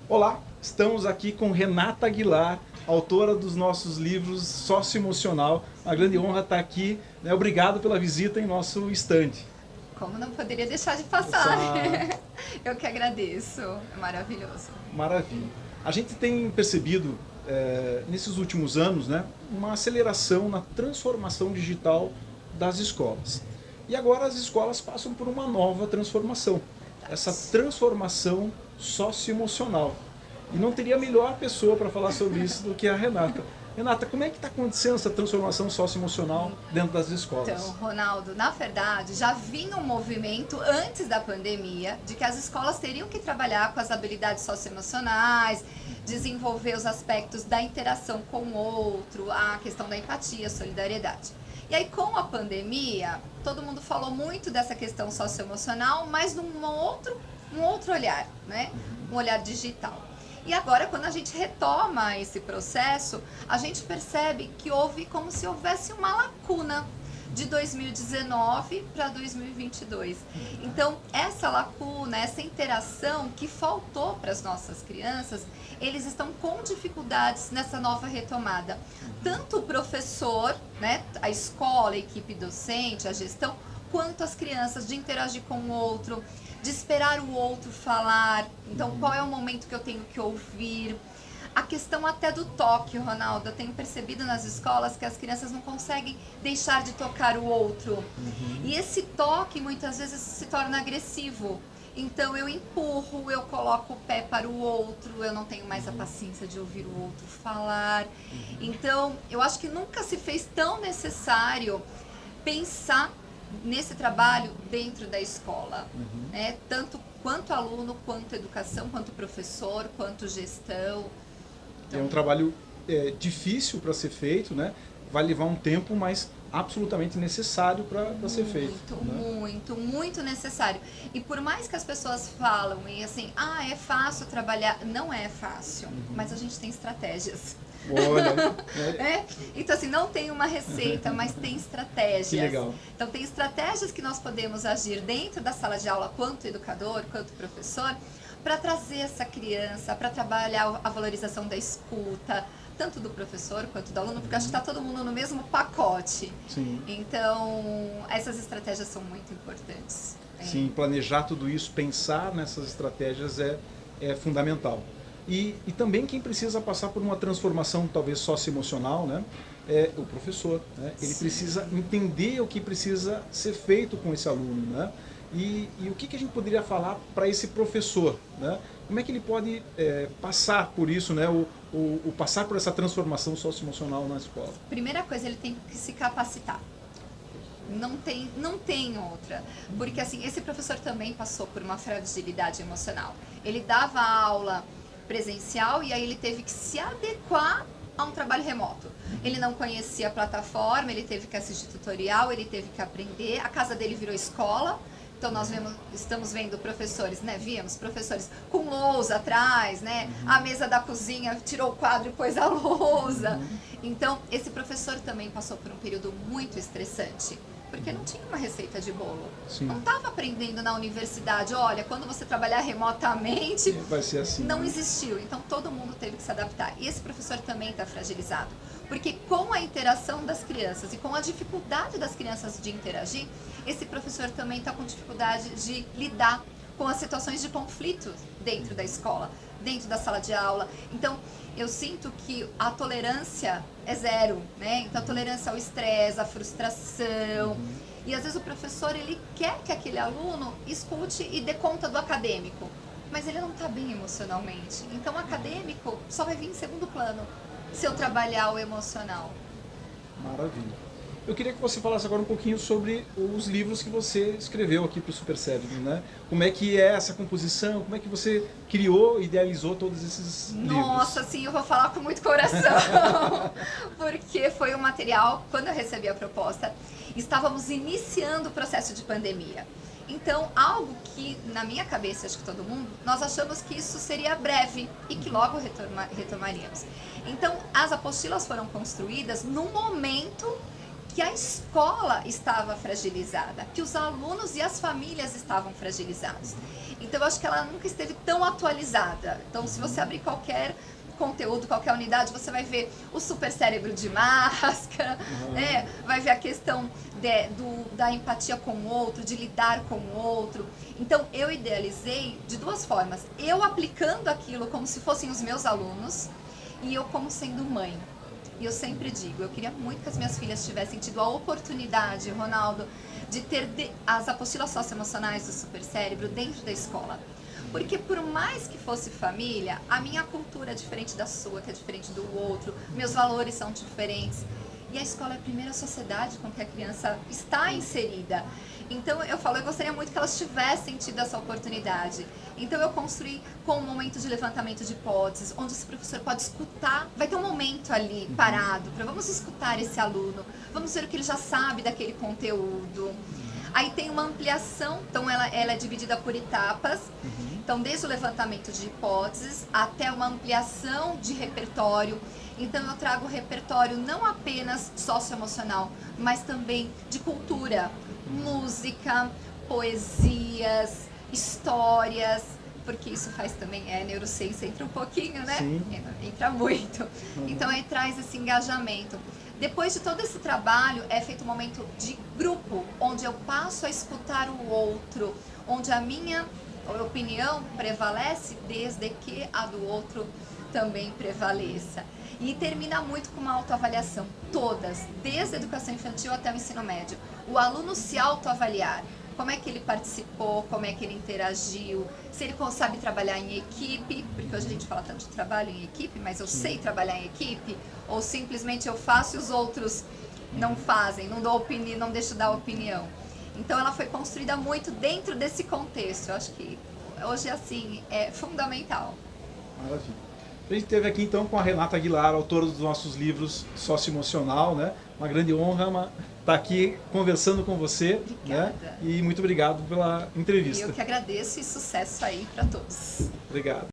Olá, estamos aqui com Renata Aguilar, autora dos nossos livros Socioemocional. Uma grande honra estar aqui, né? Obrigado pela visita em nosso estande. Como não poderia deixar de passar, né? Eu que agradeço, é maravilhoso. Maravilha. A gente tem percebido, nesses últimos anos, né, uma aceleração na transformação digital das escolas. E agora as escolas passam por uma nova transformação. Essa transformação socioemocional. E não teria melhor pessoa para falar sobre isso do que a Renata. Renata, como é que está acontecendo essa transformação socioemocional dentro das escolas? Então, Ronaldo, na verdade, já vinha um movimento antes da pandemia de que as escolas teriam que trabalhar com as habilidades socioemocionais, desenvolver os aspectos da interação com o outro, a questão da empatia, solidariedade. E aí, com a pandemia, todo mundo falou muito dessa questão socioemocional, mas num outro olhar, né? Um olhar digital. E agora, quando a gente retoma esse processo, a gente percebe que houve como se houvesse uma lacuna de 2019 para 2022. Então, essa lacuna, essa interação que faltou para as nossas crianças, eles estão com dificuldades nessa nova retomada. Tanto o professor, né, a escola, a equipe docente, a gestão, quanto as crianças, de interagir com o outro, de esperar o outro falar. Então, qual é o momento que eu tenho que ouvir? A questão até do toque, Ronaldo. Eu tenho percebido nas escolas que as crianças não conseguem deixar de tocar o outro. E esse toque, muitas vezes, se torna agressivo. Então, eu empurro, eu coloco o pé para o outro, eu não tenho mais a paciência de ouvir o outro falar. Então, eu acho que nunca se fez tão necessário pensar nesse trabalho dentro da escola, né? Tanto quanto aluno, quanto educação, quanto professor, quanto gestão. Então, é um trabalho difícil para ser feito, né? Vai levar um tempo, mas absolutamente necessário para ser feito. Muito necessário. E por mais que as pessoas falam e assim, é fácil trabalhar, não é fácil, mas a gente tem estratégias. Olha, Então assim, não tem uma receita, mas tem estratégias. Que legal. Então tem estratégias que nós podemos agir dentro da sala de aula, quanto educador, quanto professor, para trazer essa criança, para trabalhar a valorização da escuta, tanto do professor quanto do aluno, porque acho que está todo mundo no mesmo pacote. Sim. Então, essas estratégias são muito importantes. Sim, planejar tudo isso, pensar nessas estratégias é fundamental. E também quem precisa passar por uma transformação talvez socioemocional, né, é o professor. Né? Ele precisa entender o que precisa ser feito com esse aluno. Né? E o que a gente poderia falar para esse professor? Né? Como é que ele pode passar por isso, né? o passar por essa transformação socioemocional na escola? Primeira coisa, ele tem que se capacitar. Não tem outra. Porque assim, esse professor também passou por uma fragilidade emocional. Ele dava aula presencial e aí ele teve que se adequar a um trabalho remoto. Ele não conhecia a plataforma, ele teve que assistir tutorial, ele teve que aprender. A casa dele virou escola. Então nós estamos vendo professores, né? Víamos professores com lousa atrás, né? A mesa da cozinha tirou o quadro e pôs a lousa. Então esse professor também passou por um período muito estressante, porque não tinha uma receita de bolo. Sim. Não estava aprendendo na universidade, olha, quando você trabalhar remotamente, vai ser assim. não existiu. Então todo mundo teve que se adaptar. E esse professor também está fragilizado, porque com a interação das crianças e com a dificuldade das crianças de interagir, esse professor também está com dificuldade de lidar com as situações de conflito dentro da escola, dentro da sala de aula. Então, eu sinto que a tolerância é zero, né? Então, a tolerância ao estresse, à frustração. E às vezes o professor, ele quer que aquele aluno escute e dê conta do acadêmico, mas ele não está bem emocionalmente. Então, o acadêmico só vai vir em segundo plano se eu trabalhar o emocional. Maravilha. Eu queria que você falasse agora um pouquinho sobre os livros que você escreveu aqui para o Super Cérebro, né? Como é que é essa composição, como é que você criou, idealizou todos esses livros? Nossa, sim, eu vou falar com muito coração, porque foi um material, quando eu recebi a proposta, estávamos iniciando o processo de pandemia. Então, algo que, na minha cabeça, acho que todo mundo, nós achamos que isso seria breve e que logo retomaríamos. Então, as apostilas foram construídas no momento que a escola estava fragilizada, que os alunos e as famílias estavam fragilizados. Então eu acho que ela nunca esteve tão atualizada. Então se você abrir qualquer conteúdo, qualquer unidade, você vai ver o super cérebro de máscara, né? Vai ver a questão da empatia com o outro, de lidar com o outro. Então eu idealizei de duas formas, eu aplicando aquilo como se fossem os meus alunos e eu como sendo mãe. E eu sempre digo, eu queria muito que as minhas filhas tivessem tido a oportunidade, Ronaldo, de ter as apostilas socioemocionais do super cérebro dentro da escola. Porque por mais que fosse família, a minha cultura é diferente da sua, que é diferente do outro, meus valores são diferentes. E a escola é a primeira sociedade com que a criança está inserida. Então eu falo, eu gostaria muito que elas tivessem tido essa oportunidade. Então eu construí com um momento de levantamento de hipóteses, onde esse professor pode escutar, vai ter um momento ali parado, para vamos escutar esse aluno, vamos ver o que ele já sabe daquele conteúdo. Aí tem uma ampliação, então ela é dividida por etapas. Então, desde o levantamento de hipóteses até uma ampliação de repertório. Então, eu trago repertório não apenas socioemocional, mas também de cultura, música, poesias, histórias, porque isso faz também, neurociência entra um pouquinho, né? Sim. Entra muito. Então, aí traz esse engajamento. Depois de todo esse trabalho, é feito um momento de grupo, onde eu passo a escutar o outro, onde a minha opinião prevalece desde que a do outro também prevaleça. E termina muito com uma autoavaliação, todas, desde a educação infantil até o ensino médio. O aluno se autoavaliar, como é que ele participou, como é que ele interagiu, se ele sabe trabalhar em equipe, porque hoje a gente fala tanto de trabalho em equipe, mas eu sei trabalhar em equipe, ou simplesmente eu faço e os outros não fazem, não dou opinião, não deixo dar opinião. Então ela foi construída muito dentro desse contexto. Eu acho que hoje, assim, é fundamental. Maravilha. A gente esteve aqui então com a Renata Aguilar, autora dos nossos livros Socioemocional, né? Uma grande honra estar aqui conversando com você. Obrigada. Né? E muito obrigado pela entrevista. E eu que agradeço e sucesso aí para todos. Obrigado.